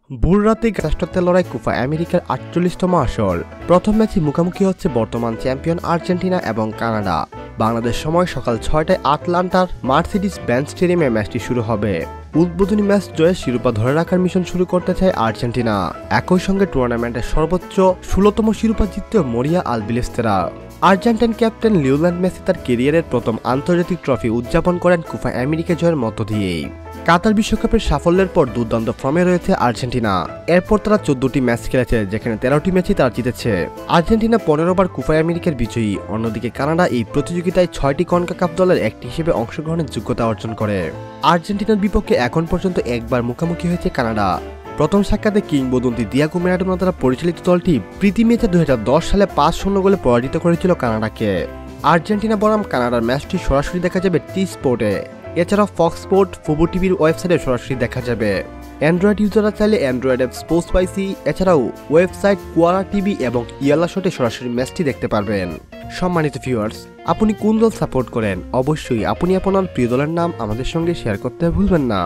ভোর রাতে শ্রেষ্ঠত্বের লড়াই কোপা আমেরিকার ৪৮তম আসর। প্রথম ম্যাচে মুখোমুখি হচ্ছে বর্তমান চ্যাম্পিয়ন আর্জেন্টিনা এবং কানাডা। বাংলাদেশ সময় সকাল ৬টায় আটলান্টার মার্সিডিজ বেঞ্জ স্টেডিয়ামে ম্যাচটি শুরু হবে। উদ্বোধনী ম্যাচ জয়ে শিরোপা ধরে রাখার মিশন শুরু করতে চায় আর্জেন্টিনা। একই সঙ্গে টুর্নামেন্টের সর্বোচ্চ ১৬তম শিরোপা জিততে মরিয়া আলবিলেস্তেরা। আর্জেন্টাইন ক্যাপ্টেন লিওনেল মেসি তার ক্যারিয়ারের প্রথম আন্তর্জাতিক ট্রফি উদযাপন করেন কোপা আমেরিকা জয়ের মধ্য দিয়েই। কাতার বিশ্বকাপের সাফল্যের পর দুর্দান্ত ফর্মে রয়েছে আর্জেন্টিনা। এরপর তারা ১৪টি ম্যাচ খেলেছে, যেখানে ১৩টি ম্যাচই তারা জিতেছে। আর্জেন্টিনা ১৫ বার কোপা আমেরিকার বিজয়ী। অন্যদিকে কানাডা এই প্রতিযোগিতায় ৬টি কনকাকাফ দলের একটি হিসেবে অংশগ্রহণের যোগ্যতা অর্জন করে। আর্জেন্টিনার বিপক্ষে এখন পর্যন্ত একবার মুখোমুখি হয়েছে কানাডা। প্রথম সাক্ষাতে কিংবদন্তি দিয়াগো ম্যারাডোনা দ্বারা পরিচালিত দলটি প্রীতি ম্যাচে ২০১০ সালে ৫-০ গোলে পরাজিত করেছিল কানাডাকে। আর্জেন্টিনা বনাম কানাডার ম্যাচটি সরাসরি দেখা যাবে টি স্পোর্টে। এছাড়াও ফক্স স্পোর্ট, ফুবো টিভির ওয়েবসাইটে সরাসরি দেখা যাবে। অ্যান্ড্রয়েড ইউজাররা চাইলে অ্যান্ড্রয়েড অ্যাপ স্পোর্টস পাইসি, এছাড়াও ওয়েবসাইট কোয়ালা টিভি এবং ইয়ালা শটে সরাসরি ম্যাচটি দেখতে পারবেন। সম্মানিত ভিউয়ার্স, আপনি কোন দল সাপোর্ট করেন? অবশ্যই আপনি আপনার প্রিয় দলের নাম আমাদের সঙ্গে শেয়ার করতে ভুলবেন না।